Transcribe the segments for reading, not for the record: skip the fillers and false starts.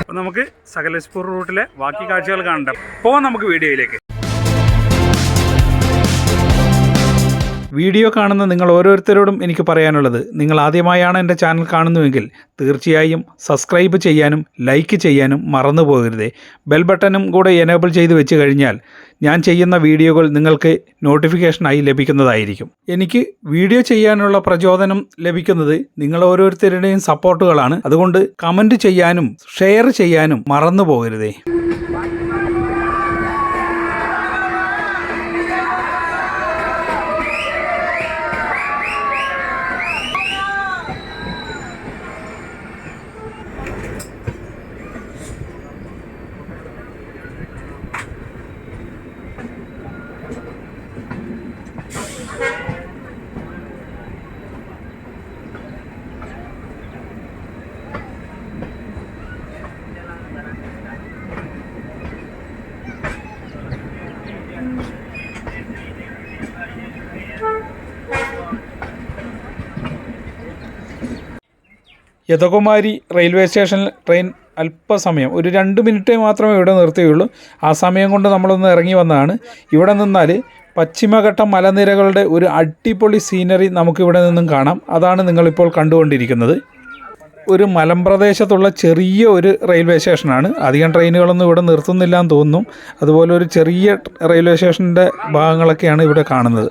അപ്പോൾ നമുക്ക് സകലേശ്പൂർ റൂട്ടിലെ ബാക്കി കാഴ്ചകൾ കാണണ്ട. പോകാം നമുക്ക് വീഡിയോയിലേക്ക്. വീഡിയോ കാണുന്ന നിങ്ങൾ ഓരോരുത്തരോടും എനിക്ക് പറയാനുള്ളത്, നിങ്ങൾ ആദ്യമായാണ് എൻ്റെ ചാനൽ കാണുന്നുവെങ്കിൽ തീർച്ചയായും സബ്സ്ക്രൈബ് ചെയ്യാനും ലൈക്ക് ചെയ്യാനും മറന്നു പോകരുതേ. ബെൽ ബട്ടണും കൂടെ എനേബിൾ ചെയ്ത് വെച്ച് കഴിഞ്ഞാൽ ഞാൻ ചെയ്യുന്ന വീഡിയോകൾ നിങ്ങൾക്ക് നോട്ടിഫിക്കേഷനായി ലഭിക്കുന്നതായിരിക്കും. എനിക്ക് വീഡിയോ ചെയ്യാനുള്ള പ്രചോദനം ലഭിക്കുന്നത് നിങ്ങൾ ഓരോരുത്തരുടെയും സപ്പോർട്ടുകളാണ്. അതുകൊണ്ട് കമൻറ്റ് ചെയ്യാനും ഷെയർ ചെയ്യാനും മറന്നു പോകരുതേ. യദകുമാരി റെയിൽവേ സ്റ്റേഷനിൽ ട്രെയിൻ അല്പസമയം ഒരു 2 മിനിറ്റ് മാത്രമേ ഇവിടെ നിർത്തുകയുള്ളൂ. ആ സമയം കൊണ്ട് നമ്മളൊന്ന് ഇറങ്ങി വന്നതാണ്. ഇവിടെ നിന്നാൽ പശ്ചിമഘട്ട മലനിരകളുടെ ഒരു അടിപൊളി സീനറി നമുക്കിവിടെ നിന്നും കാണാം. അതാണ് നിങ്ങളിപ്പോൾ കണ്ടുകൊണ്ടിരിക്കുന്നത്. ഒരു മലമ്പ്രദേശത്തുള്ള ചെറിയ ഒരു റെയിൽവേ സ്റ്റേഷനാണ്. അധികം ട്രെയിനുകളൊന്നും ഇവിടെ നിർത്തുന്നില്ല എന്ന് തോന്നുന്നു. അതുപോലെ ഒരു ചെറിയ റെയിൽവേ സ്റ്റേഷൻ്റെ ഭാഗങ്ങളൊക്കെയാണ് ഇവിടെ കാണുന്നത്.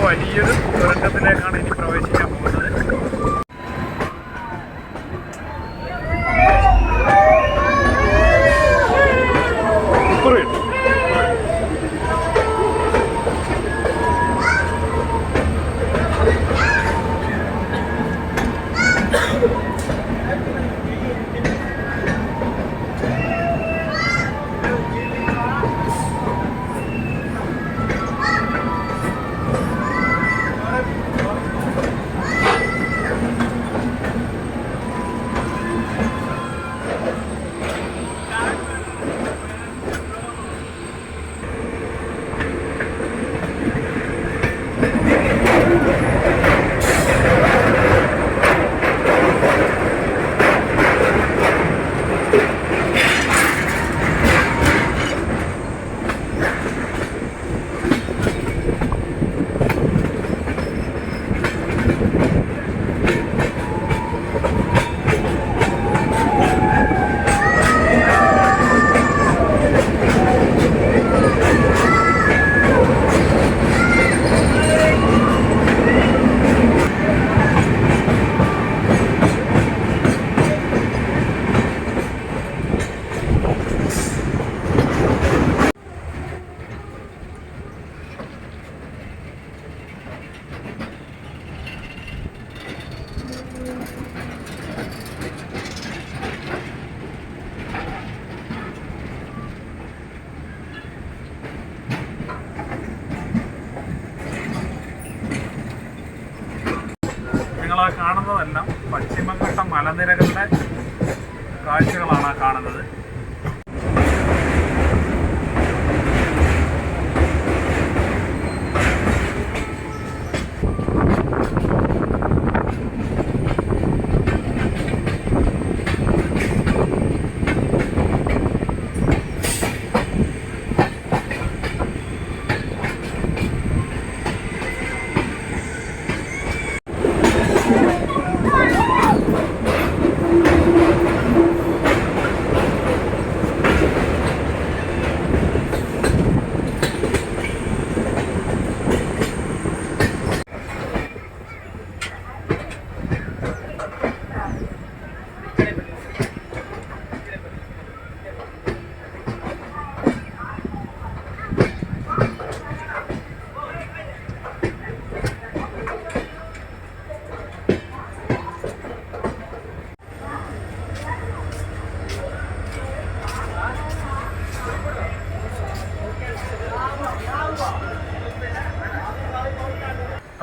വലിയൊരു ദുരന്തത്തിലേക്കാണ് ഇനി പ്രവേശിക്കാൻ പോകുന്നത്. നിങ്ങൾ കാണുന്നതെല്ലാം പശ്ചിമഘട്ട മലനിരകളുടെ കാഴ്ചകളാണ് കാണുന്നത്.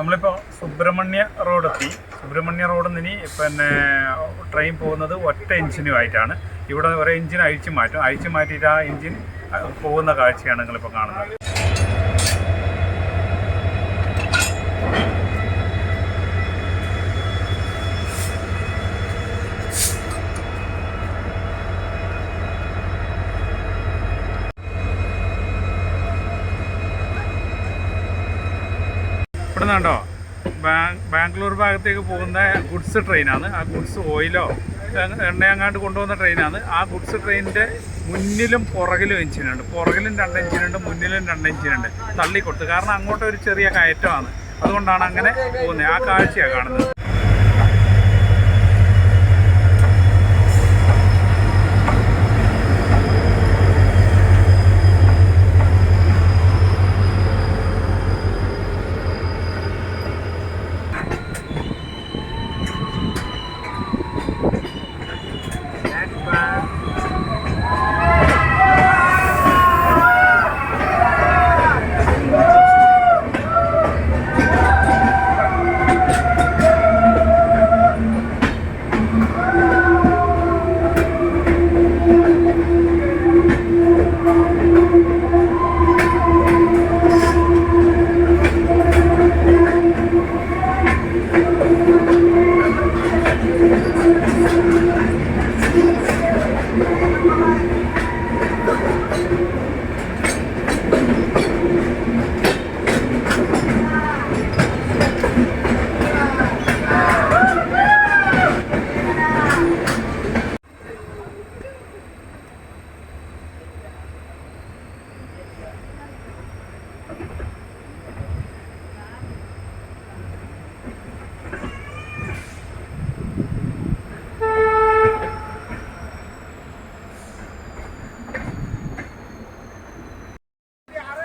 നമ്മളിപ്പോൾ സുബ്രഹ്മണ്യ റോഡ് എത്തി. സുബ്രഹ്മണ്യ റോഡിൽ നിന്ന് പിന്നെ ട്രെയിൻ പോകുന്നത് ഒറ്റ എഞ്ചിനുമായിട്ടാണ്. ഇവിടെ ഒരേ എഞ്ചിൻ അഴിച്ചു മാറ്റിയിട്ട് ആ എഞ്ചിൻ പോകുന്ന കാഴ്ചയാണ് നിങ്ങളിപ്പോൾ കാണുന്നത്. ഇവിടെ നിന്നുണ്ടോ ബാംഗ്ലൂർ ഭാഗത്തേക്ക് പോകുന്ന ഗുഡ്സ് ട്രെയിനാണ്. ആ ഗുഡ്സ് ഓയിലോ എണ്ണയങ്ങാണ്ട് കൊണ്ടുപോകുന്ന ട്രെയിനാണ്. ആ ഗുഡ്സ് ട്രെയിനിൻ്റെ മുന്നിലും പുറകിലും എഞ്ചിനുണ്ട്. പുറകിലും 2 എഞ്ചിനുണ്ട്, മുന്നിലും 2 എഞ്ചിനുണ്ട്. തള്ളിക്കൊടുത്ത് കാരണം അങ്ങോട്ട് ഒരു ചെറിയ കയറ്റമാണ്. അതുകൊണ്ടാണ് അങ്ങനെ പോകുന്നത്. ആ കാഴ്ചയാണ് കാണുന്നത്.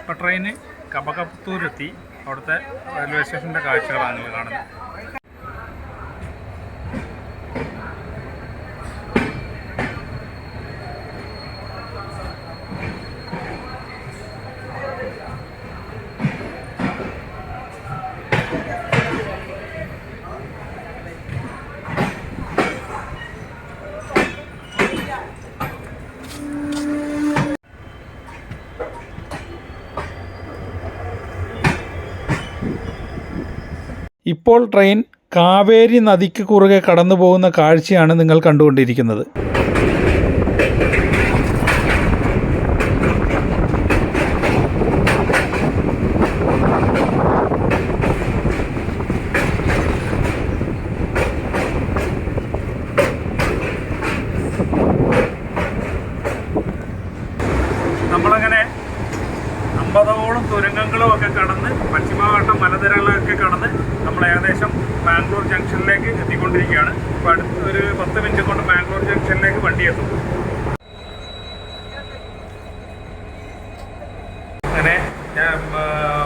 ഇപ്പോൾ ട്രെയിന് കബകത്തൂരെത്തി. അവിടുത്തെ റെയിൽവേ സ്റ്റേഷൻ്റെ കാഴ്ചകളാണ് നിങ്ങൾ കാണുന്നത്. ഇപ്പോൾ ട്രെയിൻ കാവേരി നദിക്ക് കുറുകെ കടന്നു പോകുന്ന കാഴ്ചയാണ് നിങ്ങൾ കണ്ടുകൊണ്ടിരിക്കുന്നത്. നമ്മളങ്ങനെ 50ഓളം തുരങ്കങ്ങളും ഒക്കെ കടന്ന് പശ്ചിമഘട്ടം മലനിരകളൊക്കെ കടന്ന് നമ്മൾ ഏകദേശം ബാംഗ്ലൂർ ജംഗ്ഷനിലേക്ക് എത്തിക്കൊണ്ടിരിക്കുകയാണ്. ഇപ്പോൾ അടുത്തൊരു 10 മിനിറ്റ് കൊണ്ട് ബാംഗ്ലൂർ ജംഗ്ഷനിലേക്ക് വണ്ടി എത്തും. അങ്ങനെ ഞാൻ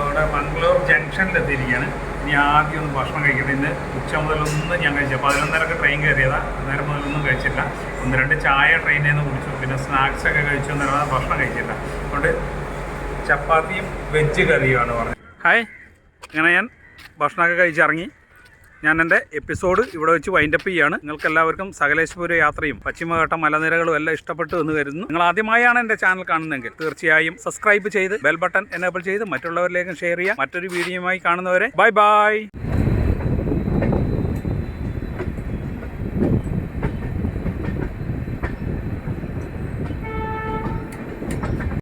ഇവിടെ മംഗ്ലൂർ ജംഗ്ഷനിലെത്തിയിരിക്കുകയാണ്. ഇനി ആദ്യം ഒന്ന് ഭക്ഷണം കഴിക്കട്ടെ. ഇന്ന് ഉച്ച മുതലൊന്നും ഞാൻ കഴിച്ചില്ല. 11:30 ട്രെയിൻ കയറിയതാണ്. അന്നേരം മുതലൊന്നും കഴിച്ചില്ല. 1-2 ചായ ട്രെയിനിൽ നിന്ന് കുടിച്ചു. പിന്നെ സ്നാക്സൊക്കെ കഴിച്ചു. എന്നല്ലാതെ ഭക്ഷണം കഴിച്ചില്ല. അതുകൊണ്ട് ചപ്പാത്തിയും വെജ് കറിയുമാണ് പറഞ്ഞത്. ഹായ്, അങ്ങനെ ഞാൻ ഭക്ഷണമൊക്കെ കഴിച്ചിറങ്ങി. ഞാൻ എൻ്റെ എപ്പിസോഡ് ഇവിടെ വെച്ച് വൈൻഡപ്പ് ചെയ്യുകയാണ്. നിങ്ങൾക്ക് എല്ലാവർക്കും സകലേശ്പുര യാത്രയും പശ്ചിമഘട്ട മലനിരകളും എല്ലാം ഇഷ്ടപ്പെട്ടു എന്ന് കരുതുന്നു. നിങ്ങൾ ആദ്യമായാണ് എൻ്റെ ചാനൽ കാണുന്നതെങ്കിൽ തീർച്ചയായും സബ്സ്ക്രൈബ് ചെയ്ത് ബെൽ ബട്ടൺ എനേബിൾ ചെയ്ത് മറ്റുള്ളവരിലേക്കും ഷെയർ ചെയ്യുക. മറ്റൊരു വീഡിയോയുമായി കാണുന്നവരെ ബൈ ബൈ.